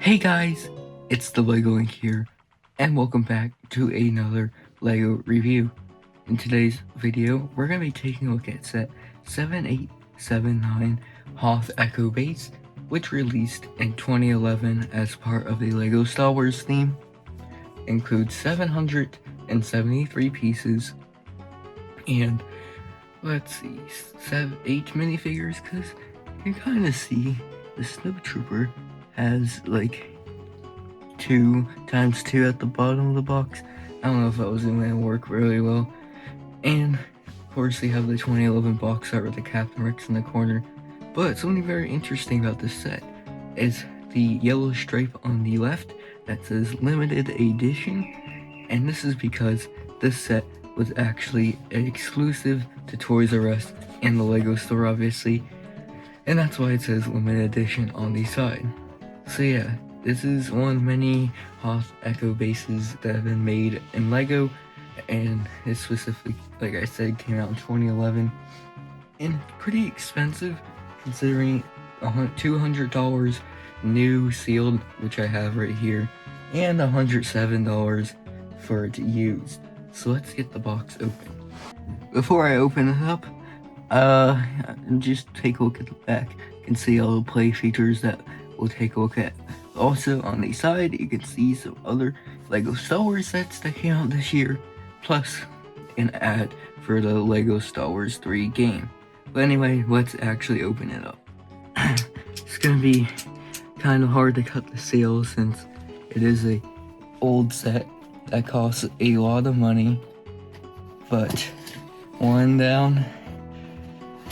Hey guys, it's the Lego Link here, and welcome back to another Lego review. In today's video, we're going to be taking a look at set 7879 Hoth Echo Base, which released in 2011 as part of the Lego Star Wars theme. Includes 773 pieces, and let's see, 8 minifigures, because you kind of see the Snowtrooper has like 2 times 2 at the bottom of the box. I don't know if that was going to work really well. And of course they have the 2011 box art with the Captain Rex in the corner. But something very interesting about this set is the yellow stripe on the left that says limited edition, and this is because this set was actually an exclusive to Toys R Us and the Lego store, obviously, and that's why it says limited edition on the side. So yeah, this is one of many Hoth Echo bases that have been made in Lego, and it specifically, like I said, came out in 2011, and it's pretty expensive considering $200 new sealed, which I have right here, and $107 for it used. So let's get the box open. Before I open it up, just take a look at the back. You can see all the play features that we'll take a look at. Also on the side, you can see some other Lego Star Wars sets that came out this year, plus an ad for the Lego Star Wars 3 game. But anyway, let's actually open it up. It's gonna be kind of hard to cut the seal since it is a old set that costs a lot of money. But one down,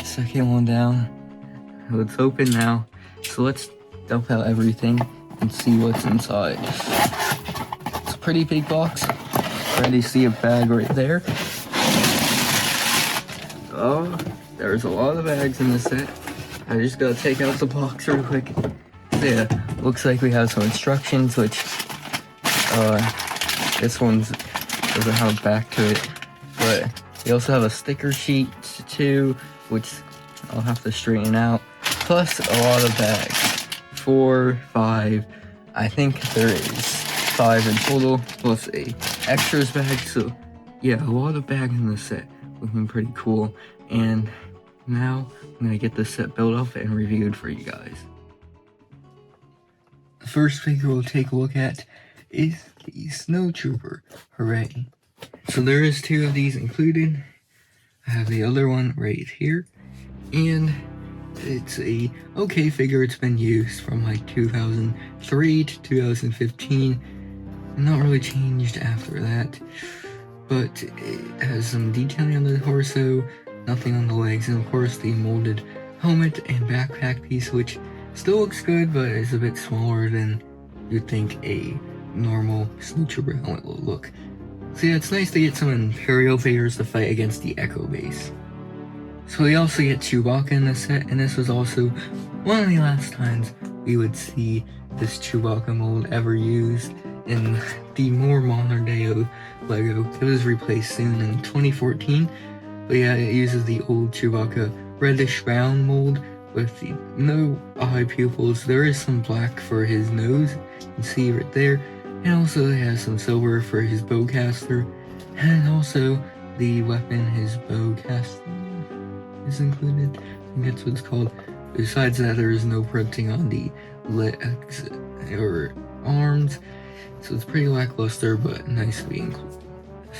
second one down. Let's open now. So let's dump out everything and see what's inside. It's a pretty big box. Already see a bag right there. Oh, there's a lot of bags in this set. I just gotta take out the box real quick. So yeah, looks like we have some instructions, which this one's doesn't have a back to it, but we also have a sticker sheet too, which I'll have to straighten out, plus a lot of bags. 4, 5, I think there is 5 in total, plus a extras bag. So yeah, a lot of bags in the set, looking pretty cool. And now I'm gonna get this set built up and reviewed for you guys. The first figure we'll take a look at is the Snowtrooper. Hooray! So there is 2 of these included. I have the other one right here, and it's a okay figure. It's been used from like 2003 to 2015. Not really changed after that, but it has some detailing on the torso, nothing on the legs, and of course the molded helmet and backpack piece, which still looks good, but is a bit smaller than you'd think a normal Snowtrooper helmet will look. So yeah, it's nice to get some Imperial figures to fight against the Echo Base. So we also get Chewbacca in this set, and this was also one of the last times we would see this Chewbacca mold ever used in the more modern day of Lego. It was replaced soon in 2014, but yeah, it uses the old Chewbacca reddish brown mold with the no eye pupils. There is some black for his nose, you can see right there, and also it has some silver for his bowcaster, and also the weapon, his bowcaster, is included. I think that's what it's called. Besides that, there is no printing on the legs or arms, so it's pretty lackluster, but nice to be included.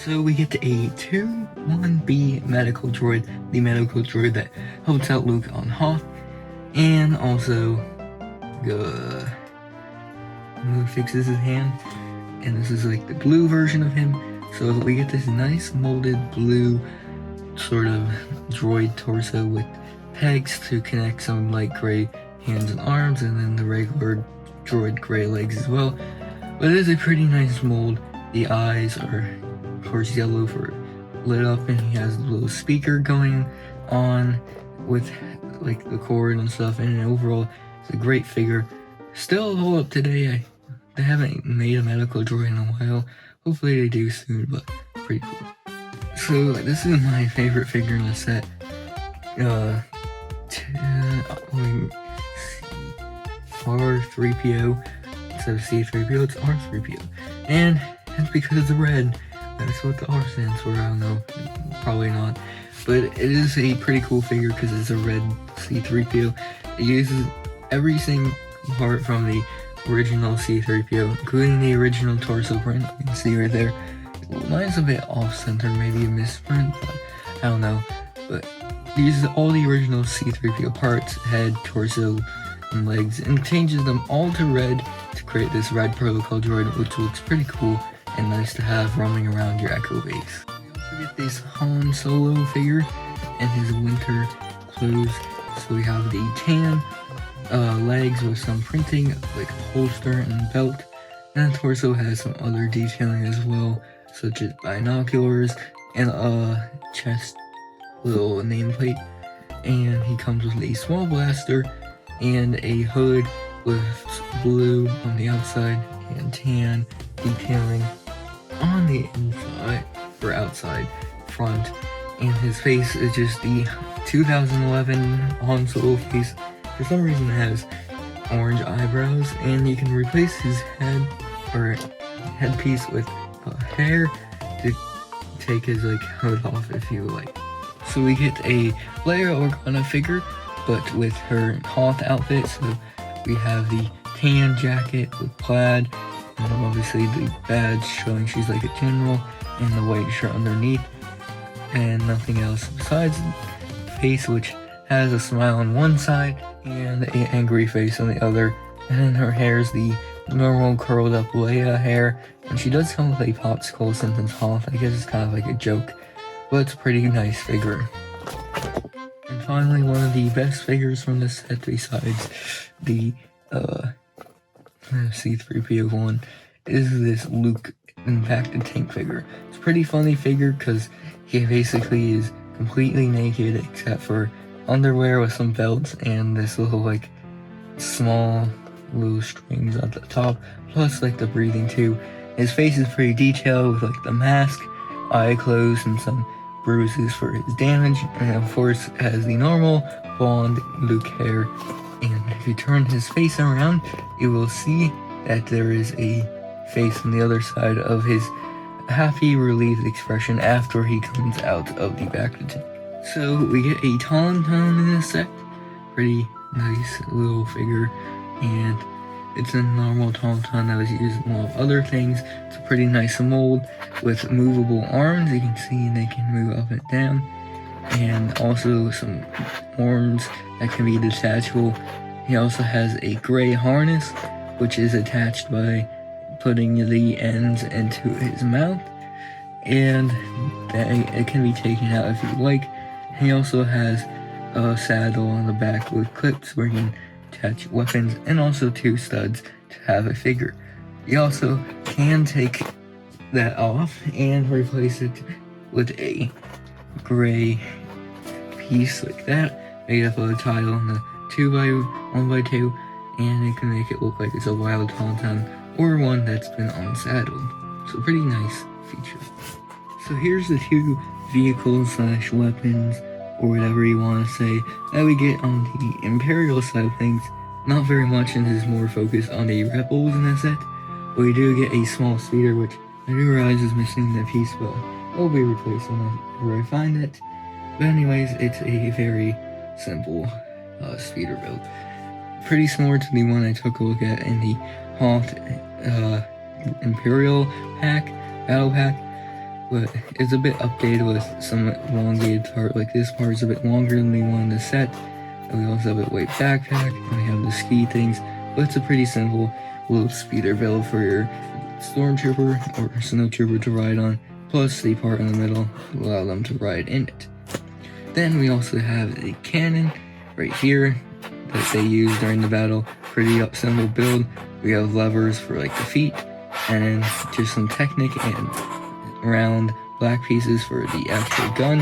So we get a 2-1B medical droid, the medical droid that helps out Luke on Hoth, and also fixes his hand, and this is like the blue version of him. So we get this nice molded blue sort of droid torso with pegs to connect some light gray hands and arms, and then the regular droid gray legs as well. But it is a pretty nice mold. The eyes are of course yellow for lit up, and he has a little speaker going on with like the cord and stuff, and overall it's a great figure. Still hold up today. They haven't made a medical droid in a while. Hopefully they do soon, but pretty cool. So this is my favorite figure in the set. R3PO. It's instead of C-3PO, it's R-3PO. And that's because it's red. That's what the R stands for, I don't know, probably not. But it is a pretty cool figure because it's a red C-3PO. It uses every single part from the original C-3PO, including the original torso print. You can see right there. Mine's a bit off-center, maybe a misprint, but I don't know. But it uses all the original C-3PO parts, head, torso, and legs, and changes them all to red to create this red protocol droid, which looks pretty cool and nice to have roaming around your Echo Base. We also get this Han Solo figure and his winter clothes. So we have the tan legs with some printing, like a holster and belt, and the torso has some other detailing as well, such as binoculars and a chest little nameplate. And he comes with a small blaster and a hood with blue on the outside and tan detailing on the inside or outside front. And his face is just the 2011 Han Solo face. For some reason it has orange eyebrows, and you can replace his head or headpiece with hair to take his hood off if you like. So we get a Leia Organa figure, but with her Hoth outfit. So we have the tan jacket with plaid, and obviously the badge showing she's like a general, and the white shirt underneath, and nothing else besides the face, which has a smile on one side and an angry face on the other. And then her hair is the normal curled up Leia hair, and she does come with a popsicle sentence Hoth. I guess it's kind of like a joke, but it's a pretty nice figure. And finally, one of the best figures from this set besides the C-3PO one is this Luke impacted tank figure. It's a pretty funny figure because he basically is completely naked except for underwear with some belts and this little small little strings at the top, plus the breathing too. His face is pretty detailed with the mask, eye closed, and some bruises for his damage, and of course has the normal blonde Luke hair. And if you turn his face around, you will see that there is a face on the other side of his happy, relieved expression after he comes out of the back of the tank. So we get a Tauntaun in this set. Pretty nice little figure, and it's a normal Tauntaun that was used in a lot of other things. It's a pretty nice mold with movable arms. You can see they can move up and down, and also some arms that can be detachable. He also has a gray harness, which is attached by putting the ends into his mouth, and it can be taken out if you like. He also has a saddle on the back with clips where you can attach weapons, and also 2 studs to have a figure. You also can take that off and replace it with a gray piece like that, made up of a tile on the 2x1x2, and it can make it look like it's a wild Tauntaun or one that's been unsaddled. So pretty nice feature. So here's the 2 vehicles / weapons, or whatever you want to say, that we get on the Imperial side of things. Not very much, and is more focused on the Rebels in that set. But we do get a small speeder, which I do realize is missing that piece, but it'll be replaced whenever I find it. But anyways, it's a very simple speeder build. Pretty similar to the one I took a look at in the Hoth Imperial battle pack, but it's a bit updated with some elongated part. This part is a bit longer than the one in the set, and we also have a white backpack, and we have the ski things, but it's a pretty simple little speeder build for your Stormtrooper or Snowtrooper to ride on, plus the part in the middle to allow them to ride in it. Then we also have a cannon right here that they use during the battle. Pretty simple build. We have levers for the feet, and just some Technic and round black pieces for the actual gun.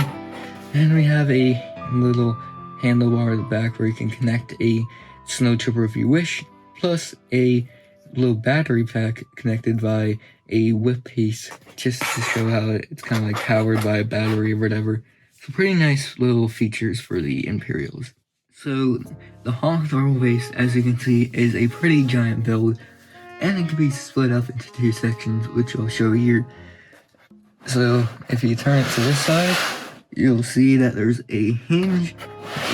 And we have a little handlebar at the back where you can connect a Snowtrooper if you wish, plus a little battery pack connected by a whip piece, just to show how it's kind of powered by a battery or whatever. So pretty nice little features for the Imperials. So the Hoth Echo Base, as you can see, is a pretty giant build, and it can be split up into 2 sections, which I'll show here. So if you turn it to this side, you'll see that there's a hinge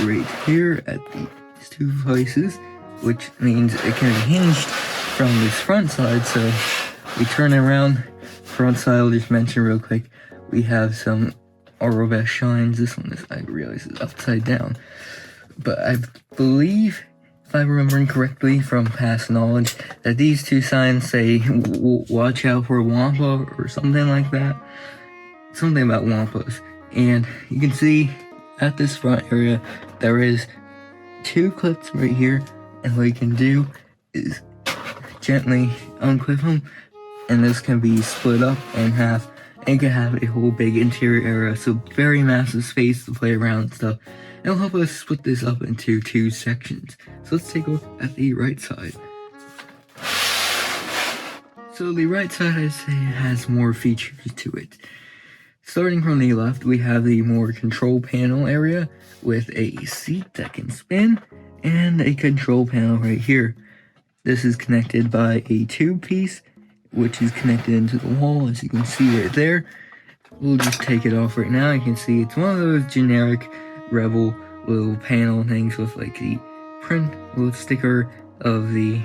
right here at these 2 places, which means it can be hinged from this front side. So we turn it around. Front side, I'll just mention real quick, we have some Arrowbest shines. This one is, I realize, is upside down, but I believe, if I'm remembering correctly from past knowledge, that these 2 signs say watch out for Wampa or something like that. Something about Wampas. And you can see at this front area there is 2 clips right here, and what you can do is gently unclip them, and this can be split up in half, and you can have a whole big interior area, so very massive space to play around and stuff. It'll help us split this up into 2 sections. So let's take a look at the right side. So the right side, I'd say, has more features to it. Starting from the left, we have the more control panel area with a seat that can spin and a control panel right here. This is connected by a tube piece, which is connected into the wall, as you can see right there. We'll just take it off right now. You can see it's one of those generic Rebel little panel things with like the print little sticker of the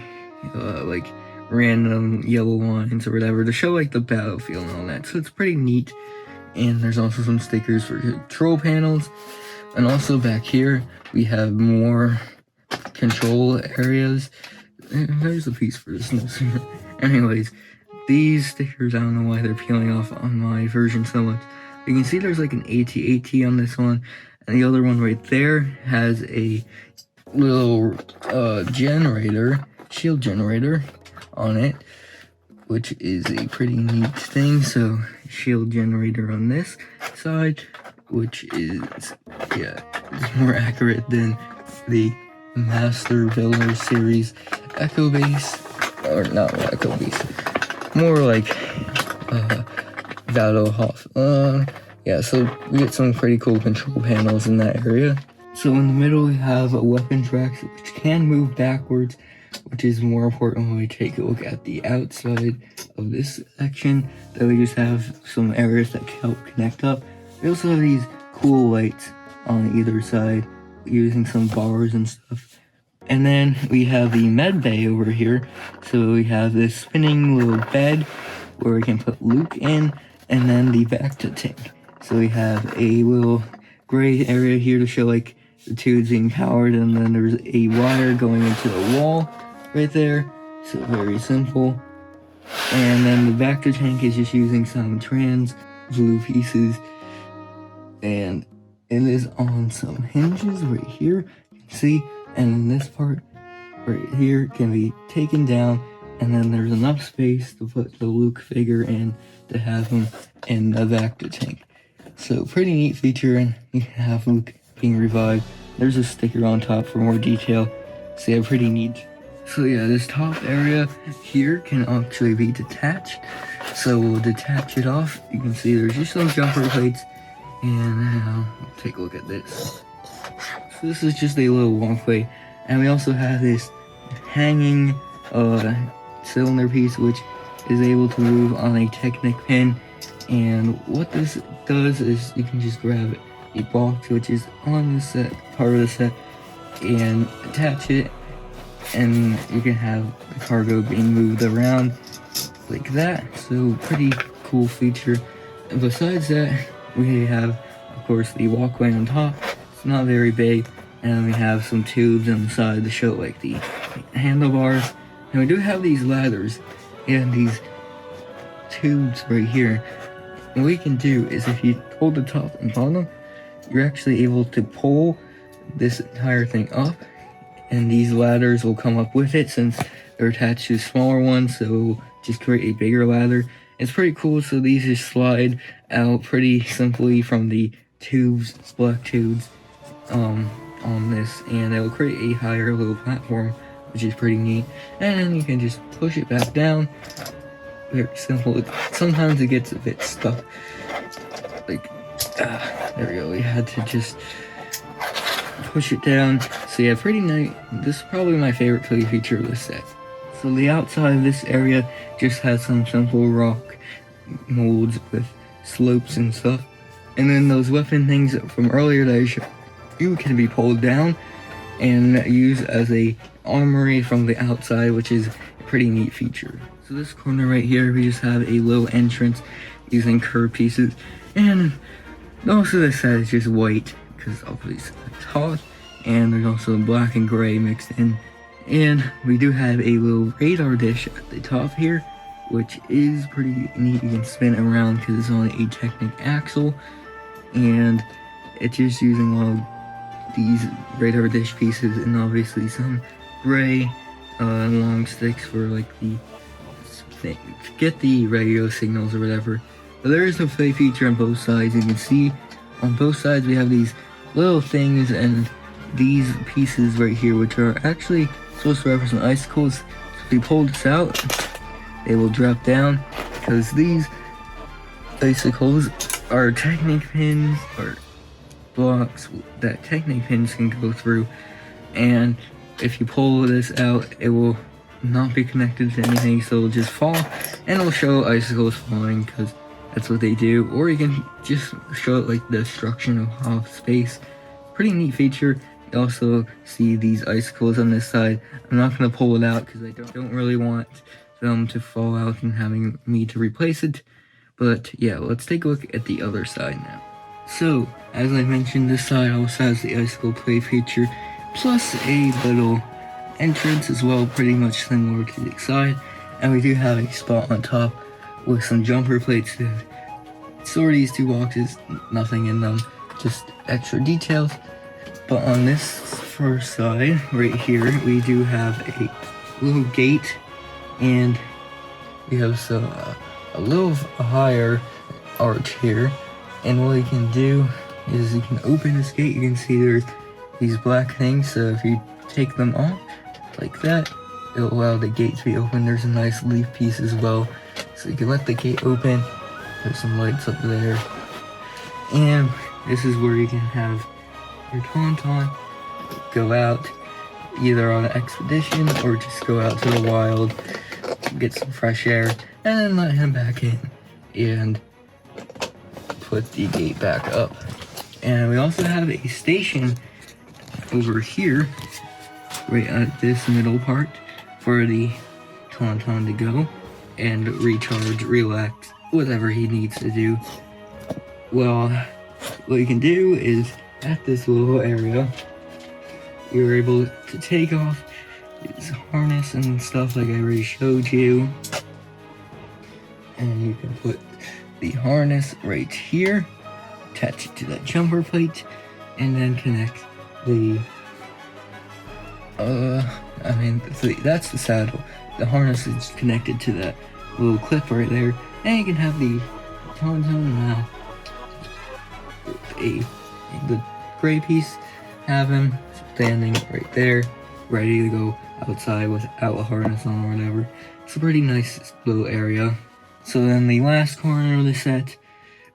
like random yellow lines or whatever to show like the battlefield and all that. So it's pretty neat. And there's also some stickers for control panels. And also back here, we have more control areas. And there's a piece for the Snowtrooper. Anyways, these stickers, I don't know why they're peeling off on my version so much. You can see there's like an AT-AT on this one. And the other one right there has a little generator, shield generator on it, which is a pretty neat thing. So shield generator on this side, which is, yeah, it's more accurate than the Master Builder Series Echo Base, or not Echo Base, more like Battle Hoth. Yeah, so we get some pretty cool control panels in that area. So in the middle we have a weapon track which can move backwards, which is more important when we take a look at the outside of this section, that we just have some areas that help connect up. We also have these cool lights on either side using some bars and stuff. And then we have the med bay over here. So we have this spinning little bed where we can put Luke in, and then the Bacta tank. So we have a little gray area here to show like the tubes being powered, and then there's a wire going into the wall right there. So very simple. And then the Bacta tank is just using some trans blue pieces, and it is on some hinges right here, you can see. And then this part right here can be taken down, and then there's enough space to put the Luke figure in to have him in the Bacta tank. So pretty neat feature, and you can have Luke being revived. There's a sticker on top for more detail. So yeah, pretty neat. So yeah, this top area here can actually be detached. So we'll detach it off. You can see there's just some jumper plates, and we'll take a look at this. So this is just a little walkway, and we also have this hanging cylinder piece, which is able to move on a Technic pin. And what this does is you can just grab a box which is on the set, part of the set, and attach it, and you can have the cargo being moved around like that. So pretty cool feature. And besides that, we have, of course, the walkway on top. It's not very big, and we have some tubes on the side to show like the handlebars. And we do have these ladders and these tubes right here. And what you can do is, if you hold the top and bottom, you're actually able to pull this entire thing up, and these ladders will come up with it since they're attached to smaller ones, so we'll just create a bigger ladder. It's pretty cool. So these just slide out pretty simply from the tubes, black tubes, on this, and it'll create a higher little platform, which is pretty neat. And then you can just push it back down. Very simple. Sometimes it gets a bit stuck. Like, there we go. We had to just push it down. So yeah, pretty neat. This is probably my favorite play feature of this set. So the outside of this area just has some simple rock molds with slopes and stuff. And then those weapon things from earlier that I showed you can be pulled down and used as a armory from the outside, which is a pretty neat feature. So this corner right here, we just have a little entrance using curved pieces, and most of this side is just white because obviously it's Hoth, and there's also black and gray mixed in. And we do have a little radar dish at the top here, which is pretty neat. You can spin it around because it's on a Technic axle, and it's just using all these radar dish pieces and obviously some gray long sticks for like the get the radio signals or whatever. But there is a play feature on both sides. You can see on both sides we have these little things and these pieces right here, which are actually supposed to represent icicles. So if you pull this out, they will drop down because these icicles are Technic pins or blocks that Technic pins can go through, and if you pull this out, it will not be connected to anything, so it'll just fall, and it'll show icicles falling because that's what they do. Or you can just show it like the destruction of Hoth space. Pretty neat feature. You also see these icicles on this side. I'm not going to pull it out because I don't really want them to fall out and having me to replace it. But yeah, let's take a look at the other side now. So, as I mentioned, this side also has the icicle play feature, plus a little entrance as well, pretty much similar to the side. And we do have a spot on top with some jumper plates to store these two boxes, nothing in them, just extra details. But on this first side, right here, we do have a little gate, and we have a little higher arch here. And what you can do is you can open this gate. You can see there's these black things, so if you take them off like that, it'll allow the gate to be open. There's a nice leaf piece as well, so you can let the gate open. There's some lights up there, and this is where you can have your Tauntaun go out either on an expedition or just go out to the wild, get some fresh air, and then let him back in and put the gate back up. And we also have a station over here, right at this middle part, for the Tauntaun to go and recharge, relax, whatever he needs to do. Well, what you can do is at this little area, you're able to take off his harness and stuff like I already showed you, and you can put the harness right here, attach it to that jumper plate, and then connect the that's the saddle. The harness is connected to that little clip right there, and you can have the Tauntaun now the gray piece, have him standing right there, ready to go outside without a harness on or whatever. It's a pretty nice little area. So then the last corner of the set,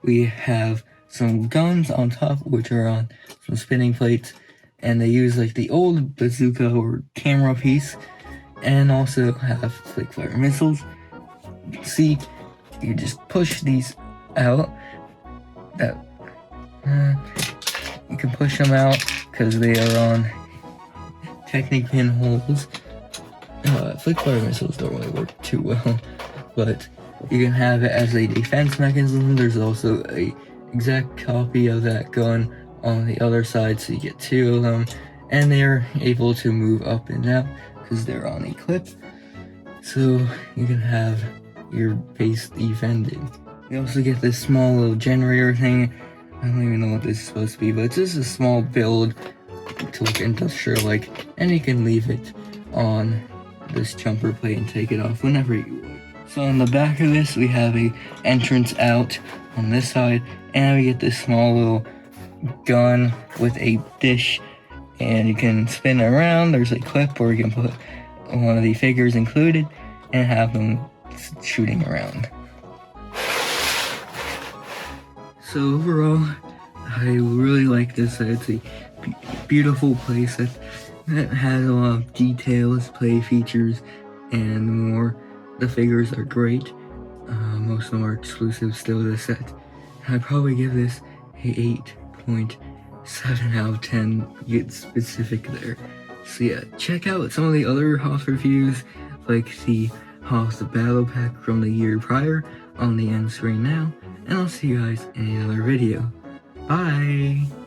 we have some guns on top, which are on some spinning plates, and they use like the old bazooka or camera piece, and also have flick fire missiles. You can see, you just push these out. You can push them out because they are on Technic pin holes. Flick fire missiles don't really work too well, but you can have it as a defense mechanism. There's also a exact copy of that gun on the other side, so you get two of them, and they're able to move up and down because they're on a clip, so you can have your base defended. We also get this small little generator thing. I don't even know what this is supposed to be, but it's just a small build to look industrial-like, and you can leave it on this jumper plate and take it off whenever you like. So on the back of this, we have a entrance out on this side, and we get this small little gun with a dish, and you can spin it around. There's a clip where you can put one of the figures included and have them shooting around. So overall, I really like this. It's a beautiful playset that has a lot of details, play features, and more. The figures are great. Most of them are exclusive still to the set. I'd probably give this a 8.7 out of 10. Get specific there. So yeah, check out some of the other Hoth reviews, like the Hoth Battle Pack from the year prior on the end screen now, and I'll see you guys in another video. Bye!